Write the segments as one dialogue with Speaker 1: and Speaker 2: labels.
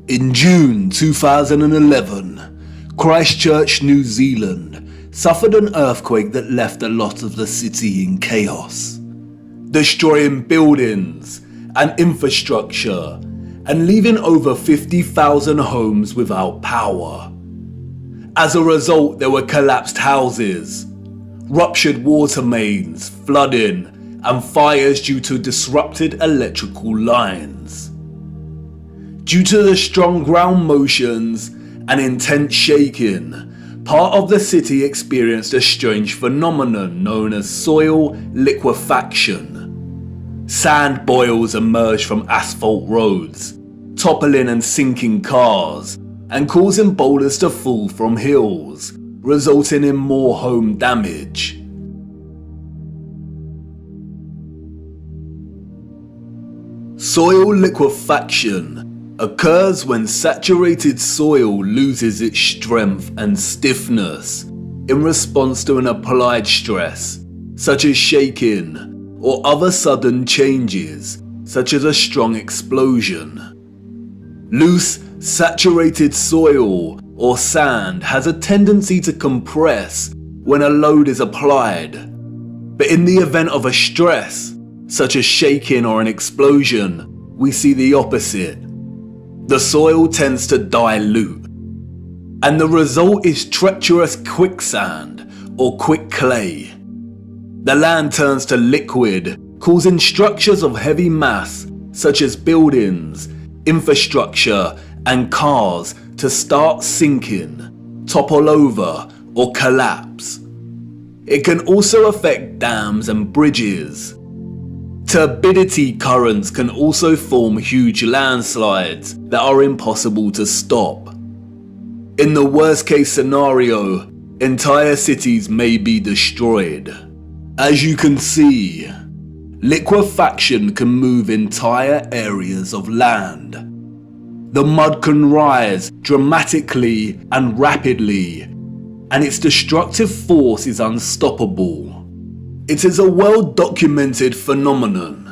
Speaker 1: In June 2011, Christchurch, New Zealand suffered an earthquake that left a lot of the city in chaos, destroying buildings and infrastructure and leaving over 50,000 homes without power. As a result, there were collapsed houses, ruptured water mains, flooding, and fires due to disrupted electrical lines. Due to the strong ground motions and intense shaking, part of the city experienced a strange phenomenon known as soil liquefaction. Sand boils emerged from asphalt roads, toppling and sinking cars, and causing boulders to fall from hills, resulting in more home damage. Soil liquefaction occurs when saturated soil loses its strength and stiffness in response to an applied stress, such as shaking or other sudden changes, such as a strong explosion. Loose, saturated soil or sand has a tendency to compress when a load is applied, but in the event of a stress, such as shaking or an explosion, we see the opposite. The soil tends to dilute, and the result is treacherous quicksand or quick clay. The land turns to liquid, causing structures of heavy mass such as buildings, infrastructure, and cars to start sinking, topple over, or collapse. It can also affect dams and bridges. Turbidity currents can also form huge landslides that are impossible to stop. In the worst case scenario, entire cities may be destroyed. As you can see, liquefaction can move entire areas of land. The mud can rise dramatically and rapidly, and its destructive force is unstoppable. It is a well-documented phenomenon.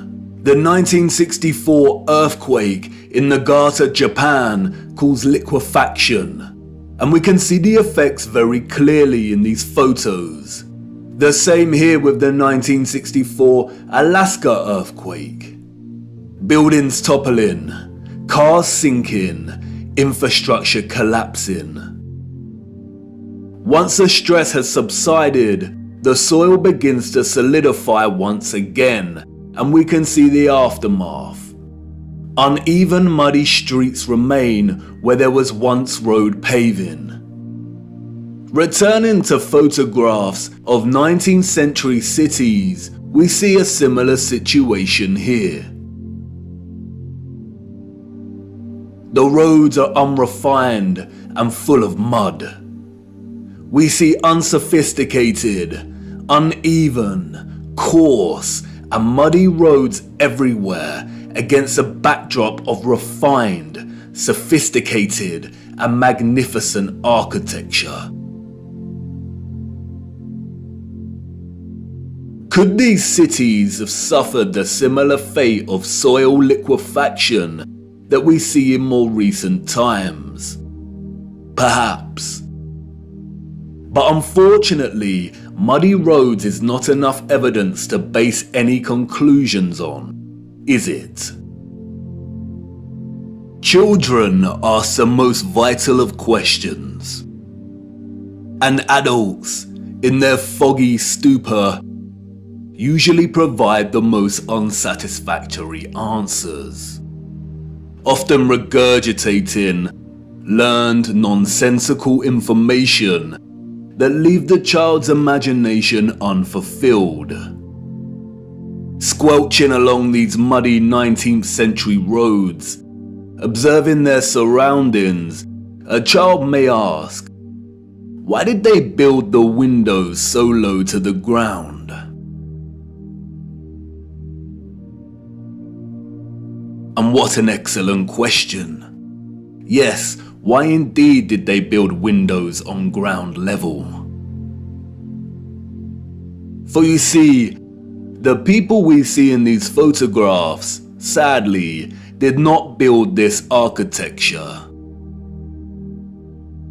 Speaker 1: The 1964 earthquake in Nagata, Japan caused liquefaction, and we can see the effects very clearly in these photos. The same here with the 1964 Alaska earthquake. Buildings toppling, cars sinking, infrastructure collapsing. Once the stress has subsided, the soil begins to solidify once again, and we can see the aftermath. Uneven, muddy streets remain where there was once road paving. Returning to photographs of 19th century cities, we see a similar situation here. The roads are unrefined and full of mud. We see unsophisticated, uneven, coarse, and muddy roads everywhere against a backdrop of refined, sophisticated, and magnificent architecture. Could these cities have suffered the similar fate of soil liquefaction that we see in more recent times? Perhaps. But unfortunately, muddy roads is not enough evidence to base any conclusions on, is it? Children ask the most vital of questions, and adults, in their foggy stupor, usually provide the most unsatisfactory answers, often regurgitating learned nonsensical information that leave the child's imagination unfulfilled. Squelching along these muddy 19th century roads, observing their surroundings, a child may ask, why did they build the windows so low to the ground? And what an excellent question. Yes, why indeed did they build windows on ground level? For you see, the people we see in these photographs, sadly, did not build this architecture.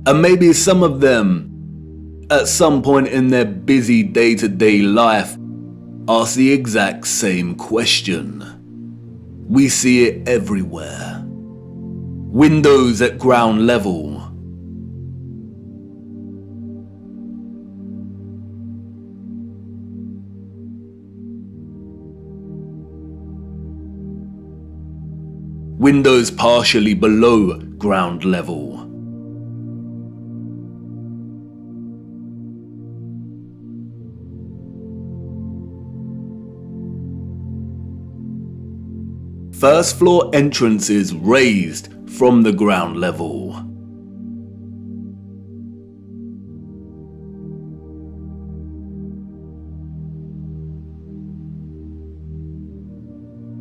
Speaker 1: And maybe some of them, at some point in their busy day-to-day life, ask the exact same question. We see it everywhere. Windows at ground level. Windows partially below ground level. First floor entrances raised from the ground level.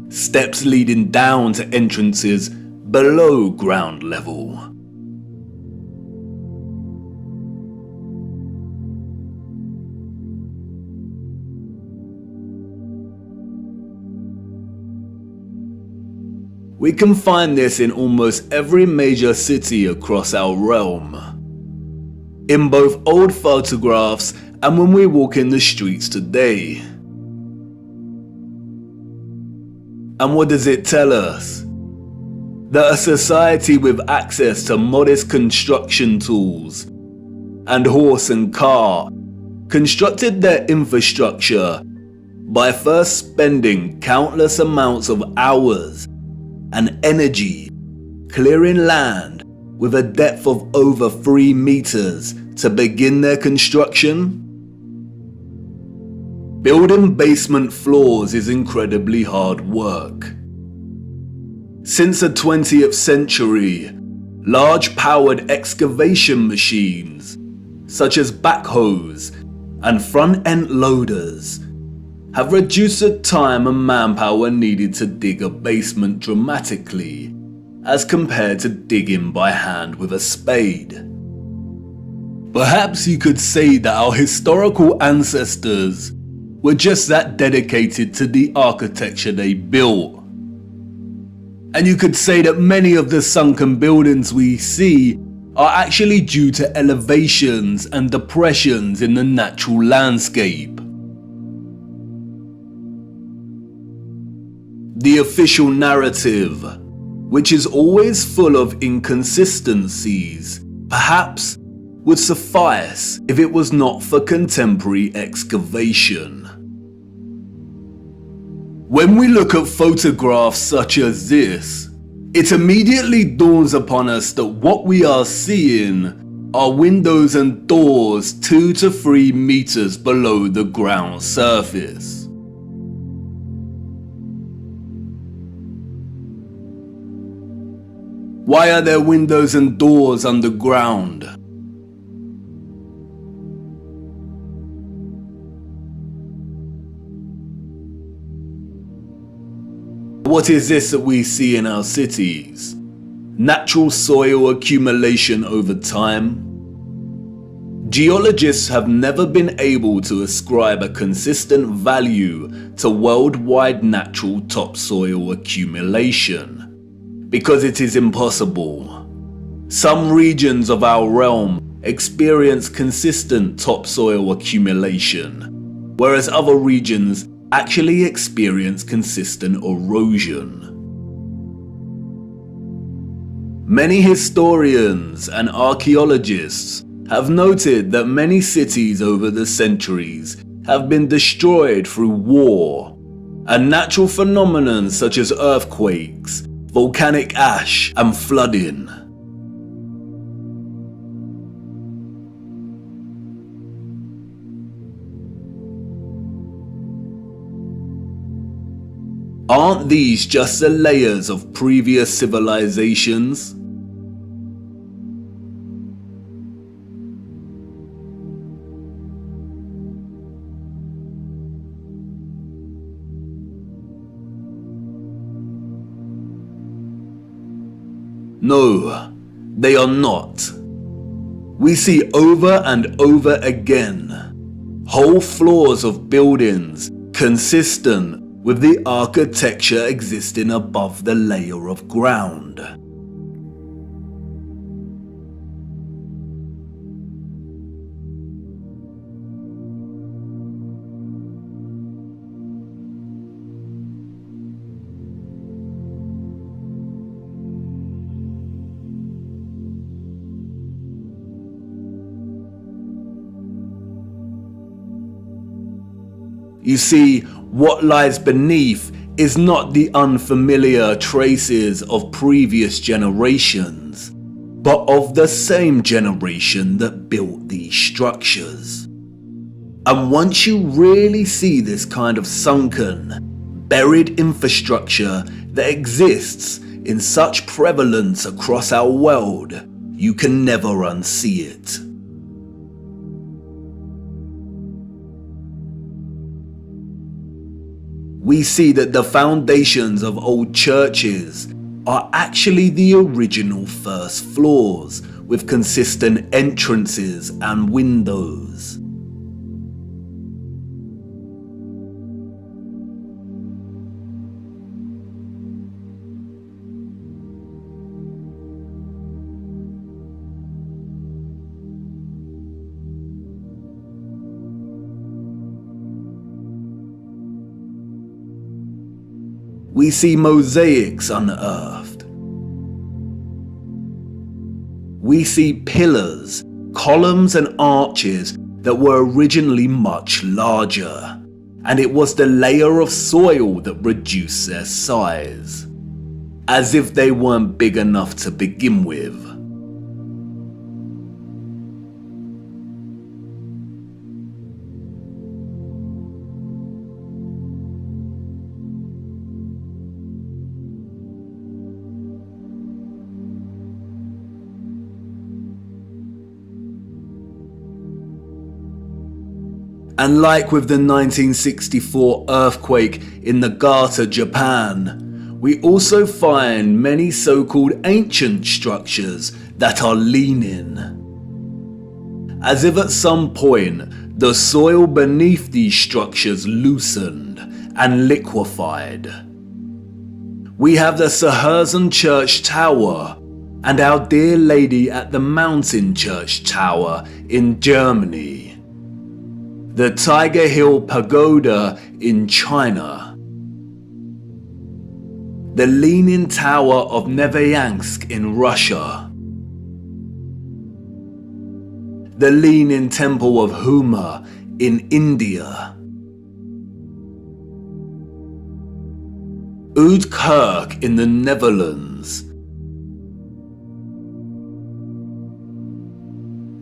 Speaker 1: Steps leading down to entrances below ground level. We can find this in almost every major city across our realm. In both old photographs and when we walk in the streets today. And what does it tell us? That a society with access to modest construction tools and horse and car constructed their infrastructure by first spending countless amounts of hours and energy clearing land with a depth of over 3 meters to begin their construction. Building basement floors is incredibly hard work. Since the 20th century, large powered excavation machines, such as backhoes and front-end loaders, have reduced the time and manpower needed to dig a basement dramatically, as compared to digging by hand with a spade. Perhaps you could say that our historical ancestors were just that dedicated to the architecture they built. And you could say that many of the sunken buildings we see are actually due to elevations and depressions in the natural landscape. The official narrative, which is always full of inconsistencies, perhaps would suffice if it was not for contemporary excavation. When we look at photographs such as this, it immediately dawns upon us that what we are seeing are windows and doors 2 to 3 meters below the ground surface. Why are there windows and doors underground? What is this that we see in our cities? Natural soil accumulation over time? Geologists have never been able to ascribe a consistent value to worldwide natural topsoil accumulation, because it is impossible. Some regions of our realm experience consistent topsoil accumulation, whereas other regions actually experience consistent erosion. Many historians and archaeologists have noted that many cities over the centuries have been destroyed through war, and natural phenomena such as earthquakes, volcanic ash, and flooding. Aren't these just the layers of previous civilizations? No, they are not. We see over and over again whole floors of buildings consistent with the architecture existing above the layer of ground. You see, what lies beneath is not the unfamiliar traces of previous generations, but of the same generation that built these structures. And once you really see this kind of sunken, buried infrastructure that exists in such prevalence across our world, you can never unsee it. We see that the foundations of old churches are actually the original first floors, with consistent entrances and windows. We see mosaics unearthed. We see pillars, columns and arches that were originally much larger, and it was the layer of soil that reduced their size, as if they weren't big enough to begin with. And like with the 1964 earthquake in Nagata, Japan, we also find many so-called ancient structures that are leaning, as if at some point the soil beneath these structures loosened and liquefied. We have the Sahersen Church Tower and Our Dear Lady at the Mountain Church Tower in Germany, the Tiger Hill Pagoda in China, the Leaning Tower of Neveyansk in Russia, the Leaning Temple of Huma in India, Oud Kirk in the Netherlands,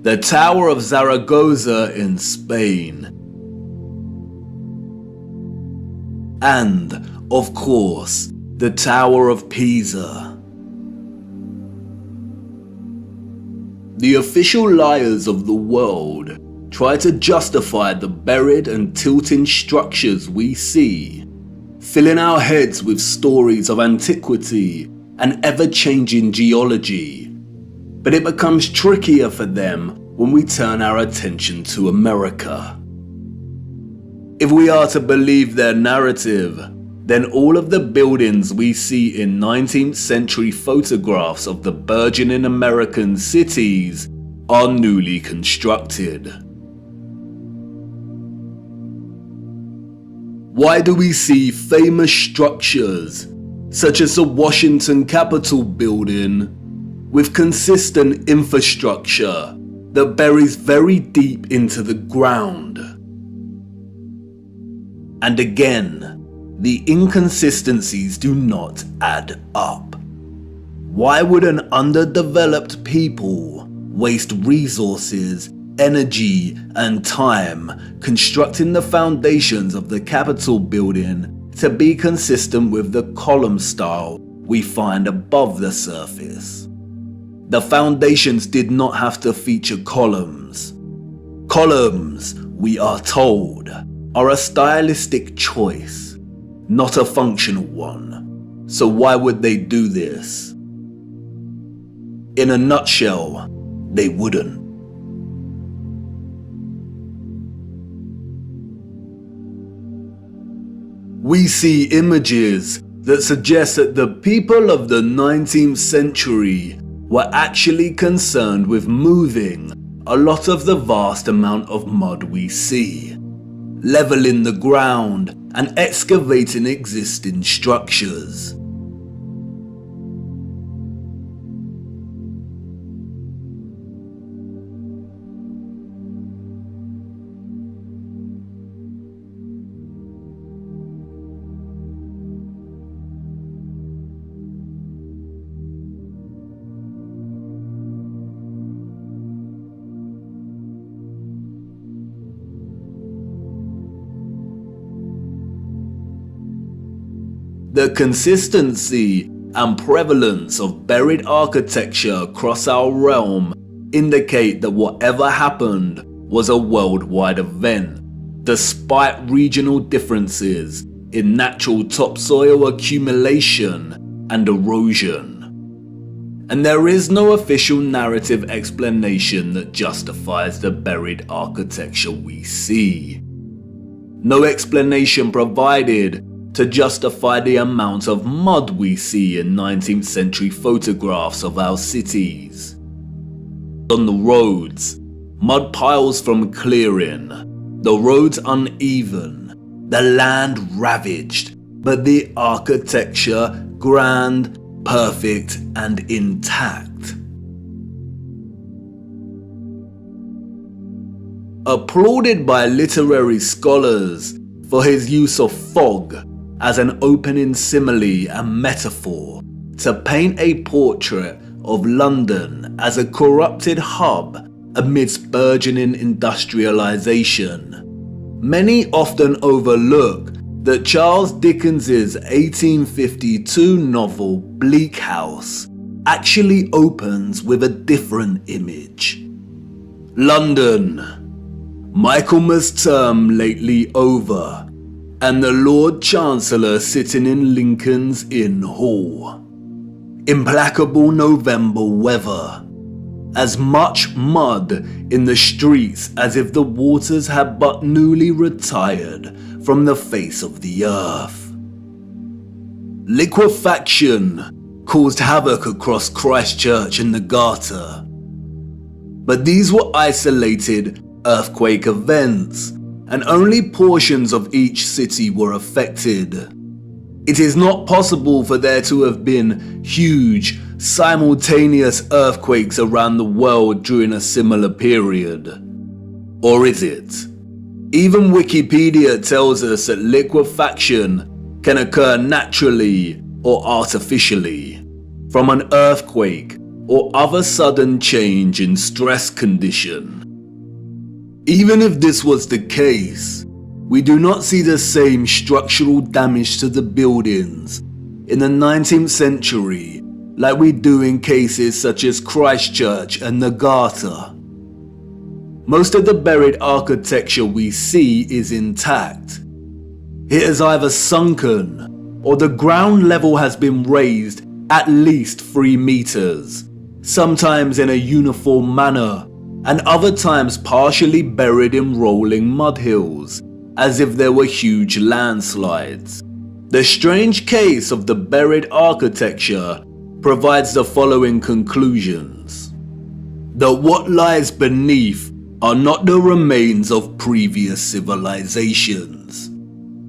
Speaker 1: the Tower of Zaragoza in Spain, and, of course, the Tower of Pisa. The official liars of the world try to justify the buried and tilting structures we see, filling our heads with stories of antiquity and ever-changing geology. But it becomes trickier for them when we turn our attention to America. If we are to believe their narrative, then all of the buildings we see in 19th century photographs of the burgeoning American cities are newly constructed. Why do we see famous structures, such as the Washington Capitol building, with consistent infrastructure that buries very deep into the ground? And again, the inconsistencies do not add up. Why would an underdeveloped people waste resources, energy, and time constructing the foundations of the Capitol building to be consistent with the column style we find above the surface? The foundations did not have to feature columns. Columns, we are told, are a stylistic choice, not a functional one. So why would they do this? In a nutshell, they wouldn't. we see images that suggest that the people of the 19th century were actually concerned with moving a lot of the vast amount of mud we see, leveling the ground and excavating existing structures. The consistency and prevalence of buried architecture across our realm indicate that whatever happened was a worldwide event, despite regional differences in natural topsoil accumulation and erosion. And there is no official narrative explanation that justifies the buried architecture we see. No explanation provided to justify the amount of mud we see in 19th century photographs of our cities. On the roads, mud piles from clearing, the roads uneven, the land ravaged, but the architecture grand, perfect and intact. Applauded by literary scholars for his use of fog as an opening simile and metaphor to paint a portrait of London as a corrupted hub amidst burgeoning industrialization, many often overlook that Charles Dickens's 1852 novel Bleak House actually opens with a different image. London, Michaelmas term lately over, and the Lord Chancellor sitting in Lincoln's Inn Hall. Implacable November weather. As much mud in the streets as if the waters had but newly retired from the face of the earth. Liquefaction caused havoc across Christchurch and the Garter. But these were isolated earthquake events, and only portions of each city were affected. It is not possible for there to have been huge, simultaneous earthquakes around the world during a similar period. Or is it? Even Wikipedia tells us that liquefaction can occur naturally or artificially, from an earthquake or other sudden change in stress condition. Even if this was the case, we do not see the same structural damage to the buildings in the 19th century like we do in cases such as Christchurch and the Garter. Most of the buried architecture we see is intact. It is either sunken or the ground level has been raised at least 3 meters, sometimes in a uniform manner, and other times partially buried in rolling mud hills, as if there were huge landslides. The strange case of the buried architecture provides the following conclusions: that what lies beneath are not the remains of previous civilizations.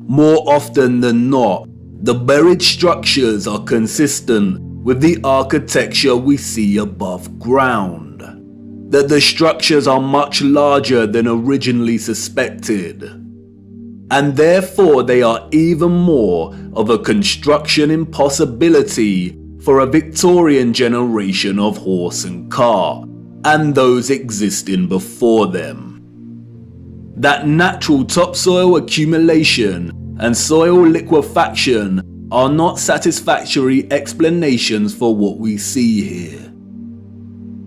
Speaker 1: More often than not, the buried structures are consistent with the architecture we see above ground. That the structures are much larger than originally suspected, and therefore they are even more of a construction impossibility for a Victorian generation of horse and car, and those existing before them. That natural topsoil accumulation and soil liquefaction are not satisfactory explanations for what we see here.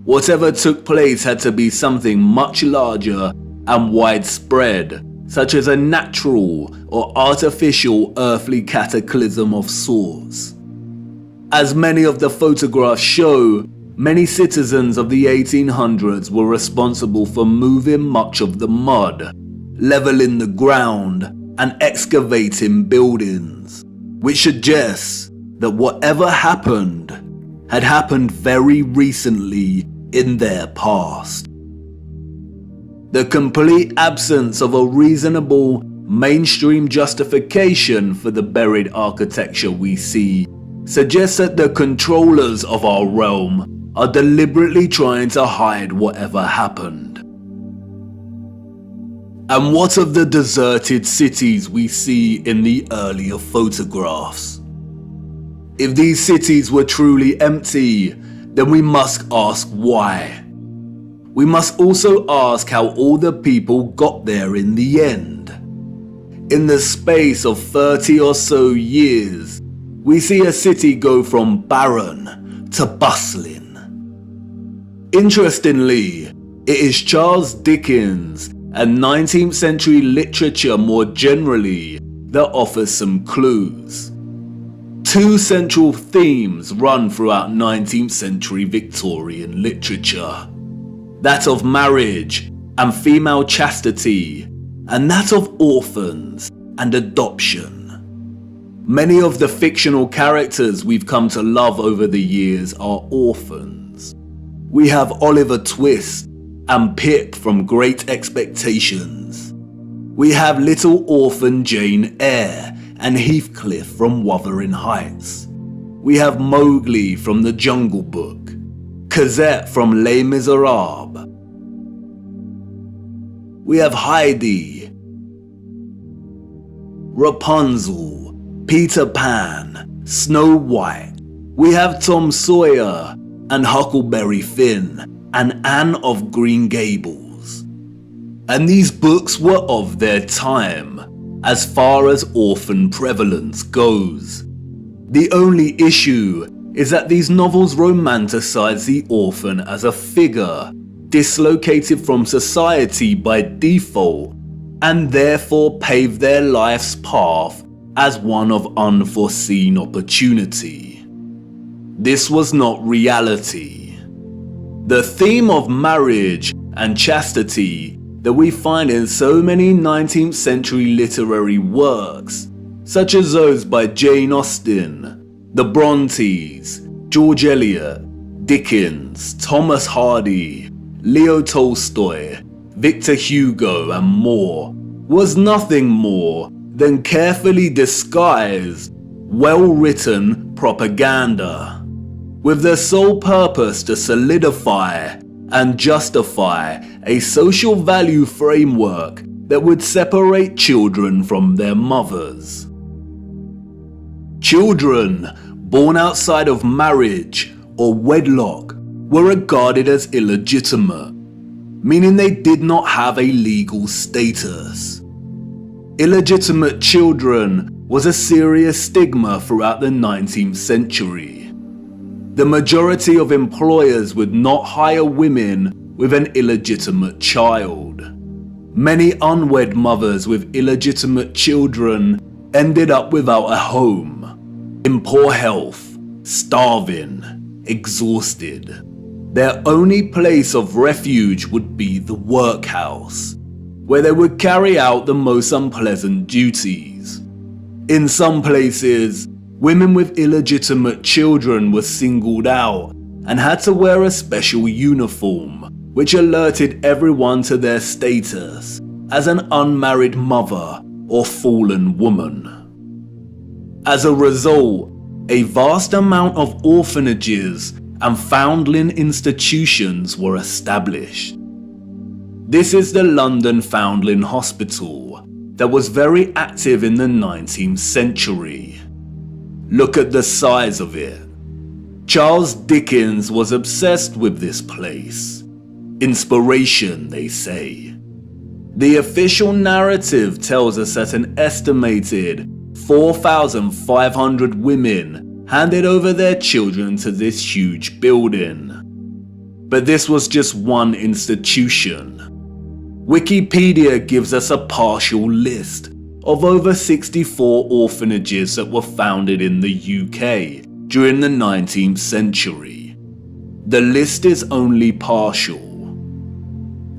Speaker 1: Whatever took place had to be something much larger and widespread, such as a natural or artificial earthly cataclysm of sorts. As many of the photographs show, many citizens of the 1800s were responsible for moving much of the mud, leveling the ground, and excavating buildings, which suggests that whatever happened had happened very recently in their past. The complete absence of a reasonable mainstream justification for the buried architecture we see suggests that the controllers of our realm are deliberately trying to hide whatever happened. And what of the deserted cities we see in the earlier photographs? If these cities were truly empty, then we must ask why. We must also ask how all the people got there in the end. In the space of 30 or so years, we see a city go from barren to bustling. Interestingly, it is Charles Dickens and 19th century literature more generally that offers some clues. Two central themes run throughout 19th century Victorian literature: that of marriage and female chastity, and that of orphans and adoption. Many of the fictional characters we've come to love over the years are orphans. We have Oliver Twist and Pip from Great Expectations. We have little orphan Jane Eyre and Heathcliff from Wuthering Heights. We have Mowgli from The Jungle Book, Cosette from Les Miserables. We have Heidi, Rapunzel, Peter Pan, Snow White. We have Tom Sawyer and Huckleberry Finn and Anne of Green Gables. And these books were of their time, as far as orphan prevalence goes. The only issue is that these novels romanticize the orphan as a figure dislocated from society by default, and therefore pave their life's path as one of unforeseen opportunity. This was not reality. The theme of marriage and chastity that we find in so many 19th century literary works, such as those by Jane Austen, the Brontes, George Eliot, Dickens, Thomas Hardy, Leo Tolstoy, Victor Hugo, and more, was nothing more than carefully disguised, well-written propaganda, with the sole purpose to solidify and justify a social value framework that would separate children from their mothers. Children born outside of marriage or wedlock were regarded as illegitimate, meaning they did not have a legal status. Illegitimate children was a serious stigma throughout the 19th century. The majority of employers would not hire women with an illegitimate child. Many unwed mothers with illegitimate children ended up without a home, in poor health, starving, exhausted. Their only place of refuge would be the workhouse, where they would carry out the most unpleasant duties. In some places, women with illegitimate children were singled out and had to wear a special uniform, which alerted everyone to their status as an unmarried mother or fallen woman. As a result, a vast amount of orphanages and foundling institutions were established. This is the London Foundling Hospital that was very active in the 19th century. Look at the size of it. Charles Dickens was obsessed with this place. Inspiration, they say. The official narrative tells us that an estimated 4,500 women handed over their children to this huge building. But this was just one institution. Wikipedia gives us a partial list of over 64 orphanages that were founded in the UK during the 19th century. The list is only partial.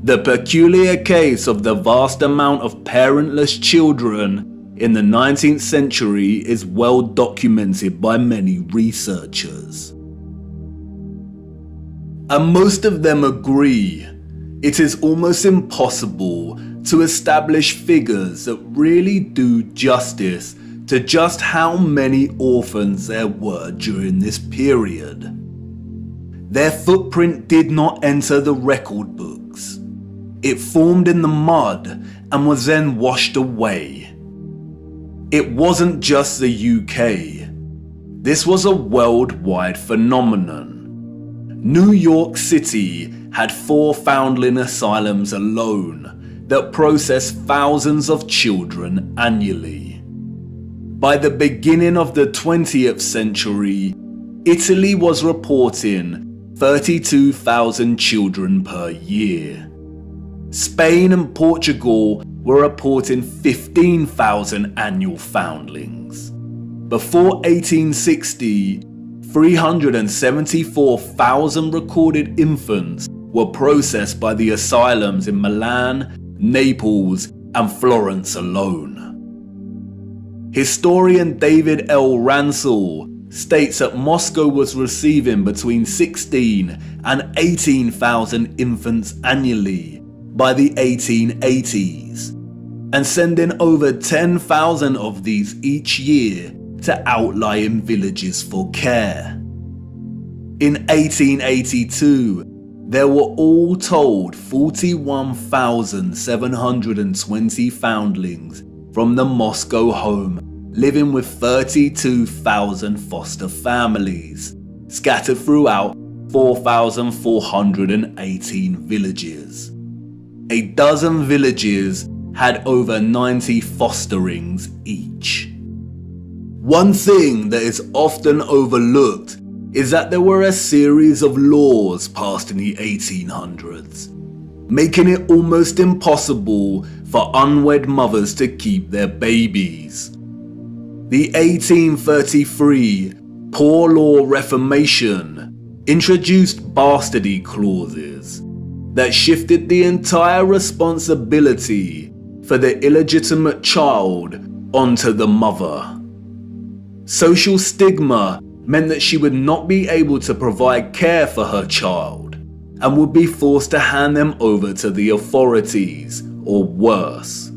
Speaker 1: The peculiar case of the vast amount of parentless children in the 19th century is well documented by many researchers. And most of them agree it is almost impossible to establish figures that really do justice to just how many orphans there were during this period. Their footprint did not enter the record books. It formed in the mud and was then washed away. It wasn't just the UK. This was a worldwide phenomenon. New York City had 4 foundling asylums alone that processed thousands of children annually. By the beginning of the 20th century, Italy was reporting 32,000 children per year. Spain and Portugal were reporting 15,000 annual foundlings. Before 1860, 374,000 recorded infants were processed by the asylums in Milan, Naples, and Florence alone. Historian David L. Ransell states that Moscow was receiving between 16 and 18,000 infants annually by the 1880s, and sending over 10,000 of these each year to outlying villages for care. In 1882, there were all told 41,720 foundlings from the Moscow home, living with 32,000 foster families, scattered throughout 4,418 villages. A dozen villages had over 90 fosterings each. One thing that is often overlooked is that there were a series of laws passed in the 1800s, making it almost impossible for unwed mothers to keep their babies. The 1833 Poor Law Reformation introduced bastardy clauses that shifted the entire responsibility for the illegitimate child onto the mother. Social stigma meant that she would not be able to provide care for her child and would be forced to hand them over to the authorities, or worse.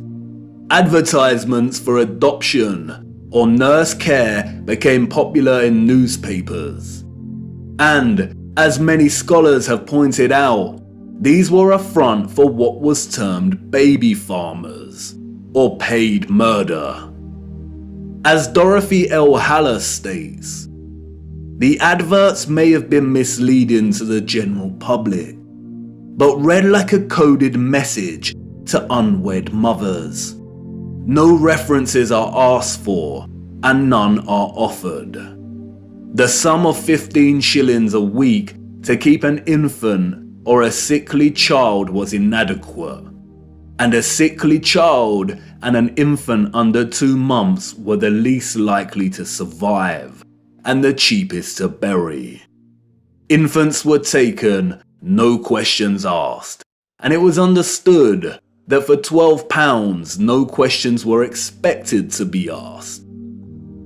Speaker 1: Advertisements for adoption or nurse care became popular in newspapers. And, as many scholars have pointed out, these were a front for what was termed baby farmers, or paid murder. As Dorothy L. Haller states, the adverts may have been misleading to the general public, but read like a coded message to unwed mothers. No references are asked for, and none are offered. The sum of 15 shillings a week to keep an infant or a sickly child was inadequate, and a sickly child and an infant under 2 months were the least likely to survive, and the cheapest to bury. Infants were taken, no questions asked, and it was understood that for £12 no questions were expected to be asked.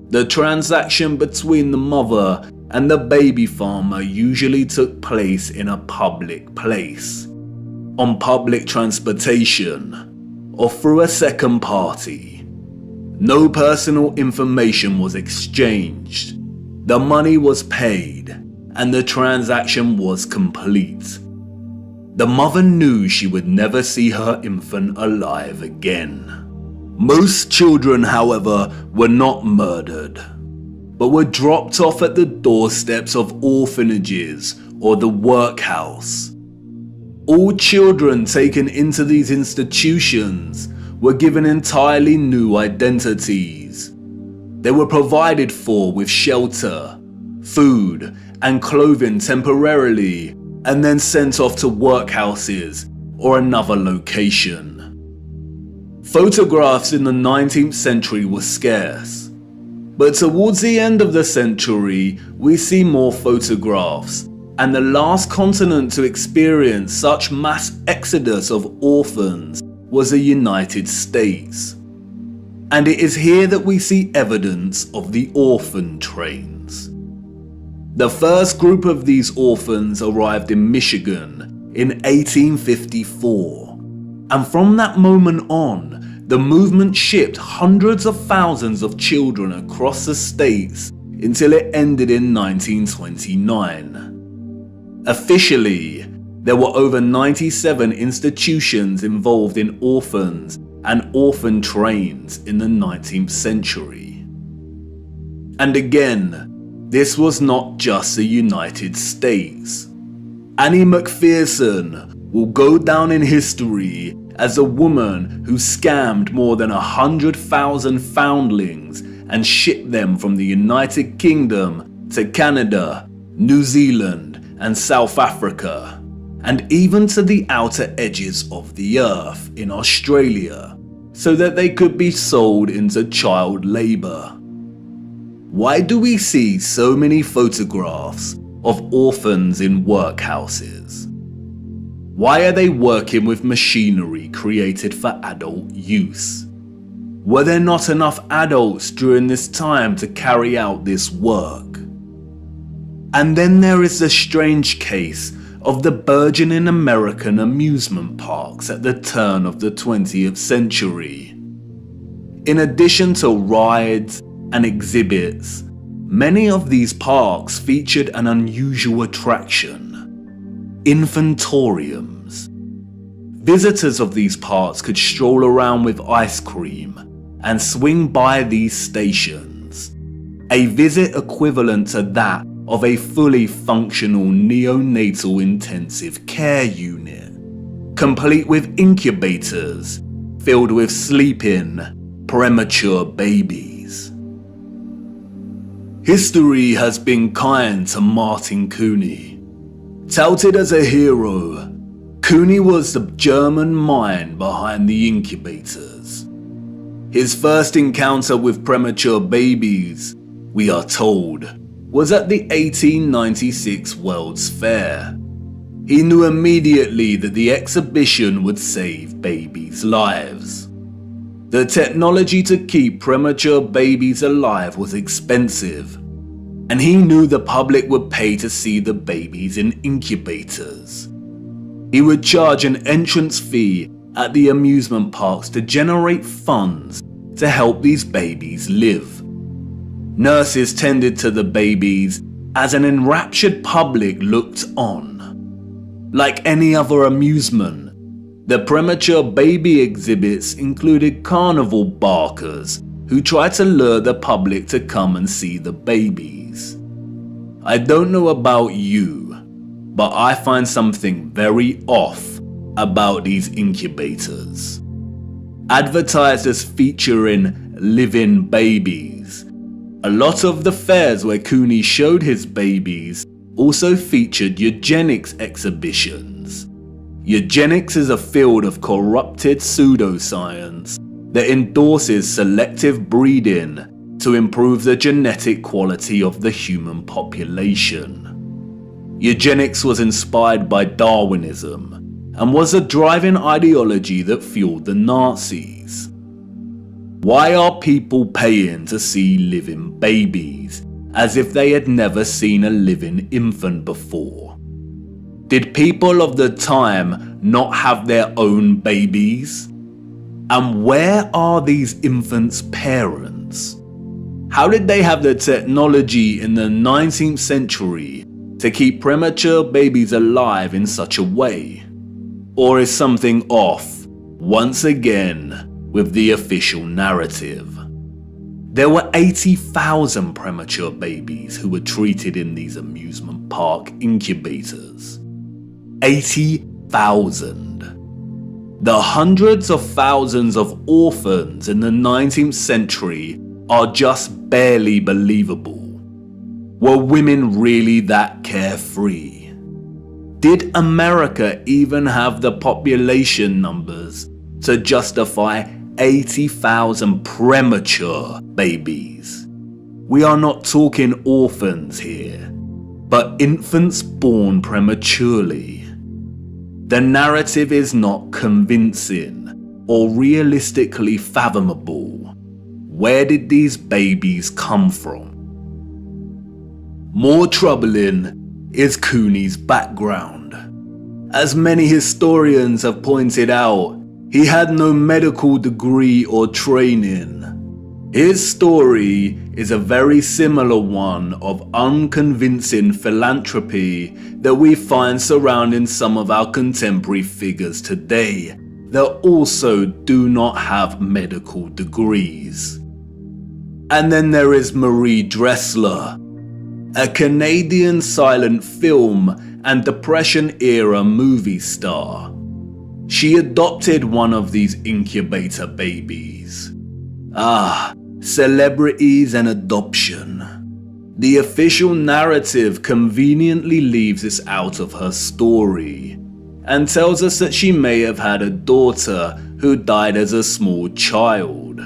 Speaker 1: The transaction between the mother and the baby farmer usually took place in a public place, on public transportation, or through a second party. No personal information was exchanged. The money was paid, and the transaction was complete. The mother knew she would never see her infant alive again. Most children, however, were not murdered, but were dropped off at the doorsteps of orphanages or the workhouse. All children taken into these institutions were given entirely new identities. They were provided for with shelter, food, and clothing temporarily, and then sent off to workhouses or another location. Photographs in the 19th century were scarce, but towards the end of the century we see more photographs And the last continent to experience such mass exodus of orphans was the United States. And it is here that we see evidence of the orphan trains. The first group of these orphans arrived in Michigan in 1854, and from that moment on, the movement shipped hundreds of thousands of children across the states until it ended in 1929. Officially, there were over 97 institutions involved in orphans and orphan trains in the 19th century. And again, this was not just the United States. Annie McPherson will go down in history as a woman who scammed more than 100,000 foundlings and shipped them from the United Kingdom to Canada, New Zealand, and South Africa, and even to the outer edges of the earth in Australia, so that they could be sold into child labour. Why do we see so many photographs of orphans in workhouses? Why are they working with machinery created for adult use? Were there not enough adults during this time to carry out this work? And then there is the strange case of the burgeoning American amusement parks at the turn of the 20th century. In addition to rides and exhibits, many of these parks featured an unusual attraction: infantoriums. Visitors of these parks could stroll around with ice cream and swing by these stations, a visit equivalent to that of a fully functional neonatal intensive care unit, complete with incubators filled with sleeping, premature babies. History has been kind to Martin Cooney. Touted as a hero, Cooney was the German mind behind the incubators. His first encounter with premature babies, we are told, was at the 1896 World's Fair. He knew immediately that the exhibition would save babies' lives. The technology to keep premature babies alive was expensive, and he knew the public would pay to see the babies in incubators. He would charge an entrance fee at the amusement parks to generate funds to help these babies live. Nurses tended to the babies as an enraptured public looked on. Like any other amusement, the premature baby exhibits included carnival barkers who tried to lure the public to come and see the babies. I don't know about you, but I find something very off about these incubators. Advertised as featuring living babies, a lot of the fairs where Cooney showed his babies also featured eugenics exhibitions. Eugenics is a field of corrupted pseudoscience that endorses selective breeding to improve the genetic quality of the human population. Eugenics was inspired by Darwinism and was a driving ideology that fueled the Nazis. Why are people paying to see living babies as if they had never seen a living infant before? Did people of the time not have their own babies? And where are these infants' parents? How did they have the technology in the 19th century to keep premature babies alive in such a way? Or is something off, once again, with the official narrative? There were 80,000 premature babies who were treated in these amusement park incubators. 80,000. The hundreds of thousands of orphans in the 19th century are just barely believable. Were women really that carefree? Did America even have the population numbers to justify 80,000 premature babies? We are not talking orphans here, but infants born prematurely. The narrative is not convincing or realistically fathomable. Where did these babies come from? More troubling is Cooney's background. As many historians have pointed out, he had no medical degree or training. His story is a very similar one of unconvincing philanthropy that we find surrounding some of our contemporary figures today that also do not have medical degrees. And then there is Marie Dressler, a Canadian silent film and Depression-era movie star. She adopted one of these incubator babies. Celebrities and adoption. The official narrative conveniently leaves this out of her story and tells us that she may have had a daughter who died as a small child.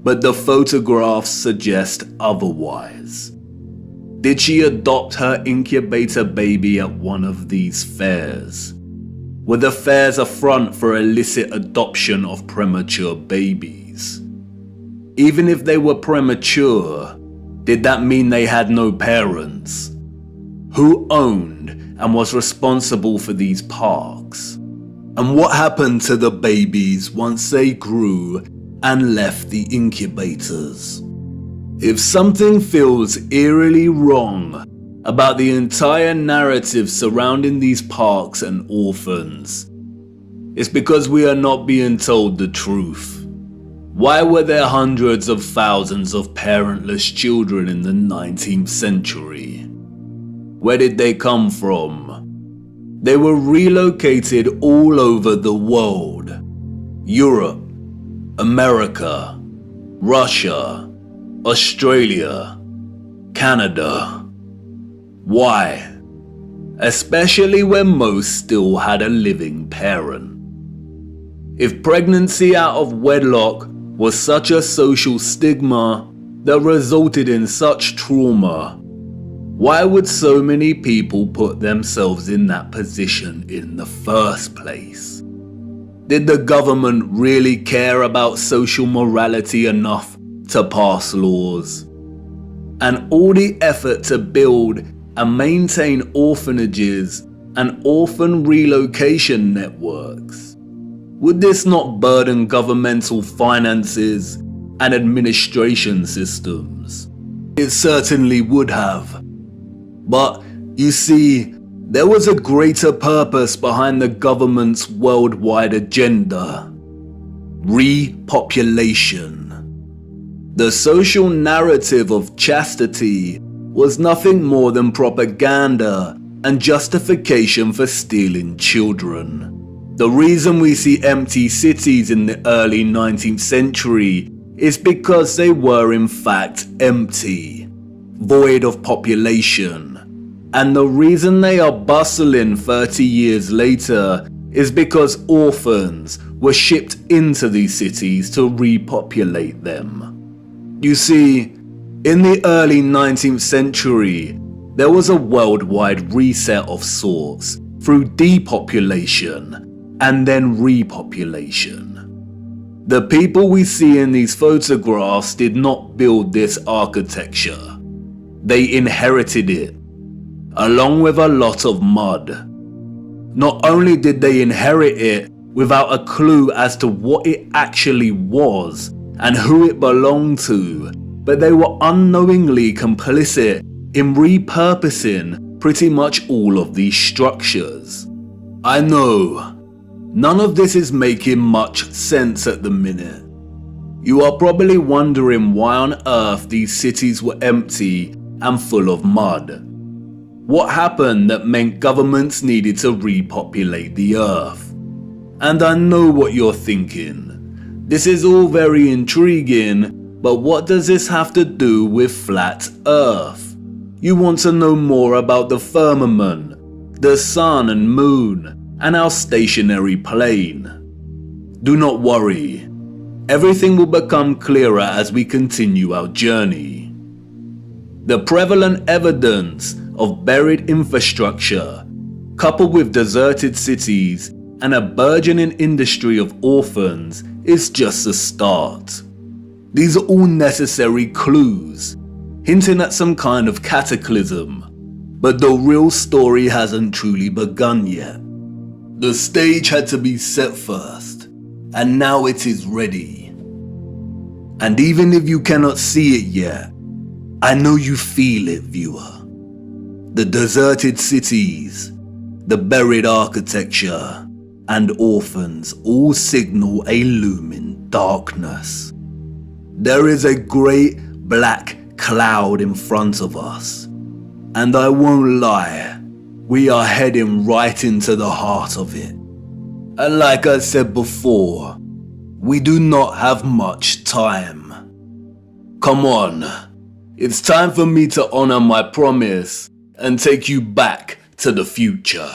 Speaker 1: But the photographs suggest otherwise. Did she adopt her incubator baby at one of these fairs? Were the fairs a front for illicit adoption of premature babies? Even if they were premature, did that mean they had no parents? Who owned and was responsible for these parks? And what happened to the babies once they grew and left the incubators? If something feels eerily wrong about the entire narrative surrounding these parks and orphans, it's because we are not being told the truth. Why were there hundreds of thousands of parentless children in the 19th century? Where did they come from? They were relocated all over the world. Europe, America, Russia, Australia, Canada. Why? Especially when most still had a living parent. If pregnancy out of wedlock was such a social stigma that resulted in such trauma, why would so many people put themselves in that position in the first place? Did the government really care about social morality enough to pass laws? And all the effort to build and maintain orphanages and orphan relocation networks, would this not burden governmental finances and administration systems? It certainly would have. But you see, there was a greater purpose behind the government's worldwide agenda: repopulation. The social narrative of chastity was nothing more than propaganda and justification for stealing children. The reason we see empty cities in the early 19th century is because they were in fact empty, void of population. And the reason they are bustling 30 years later is because orphans were shipped into these cities to repopulate them. You see, in the early 19th century, there was a worldwide reset of sorts through depopulation and then repopulation. The people we see in these photographs did not build this architecture. They inherited it, along with a lot of mud. Not only did they inherit it without a clue as to what it actually was and who it belonged to, but they were unknowingly complicit in repurposing pretty much all of these structures. I know, none of this is making much sense at the minute. You are probably wondering why on earth these cities were empty and full of mud. What happened that meant governments needed to repopulate the earth? And I know what you're thinking. This is all very intriguing, but what does this have to do with flat earth? You want to know more about the firmament, the sun and moon, and our stationary plane. Do not worry. Everything will become clearer as we continue our journey. The prevalent evidence of buried infrastructure, coupled with deserted cities and a burgeoning industry of orphans, is just a start. These are all necessary clues, hinting at some kind of cataclysm, but the real story hasn't truly begun yet. The stage had to be set first, and now it is ready. And even if you cannot see it yet, I know you feel it, viewer. The deserted cities, the buried architecture, and orphans all signal a looming darkness. There is a great black cloud in front of us, and I won't lie, we are heading right into the heart of it. And like I said before, we do not have much time. Come on, it's time for me to honor my promise and take you back to the future.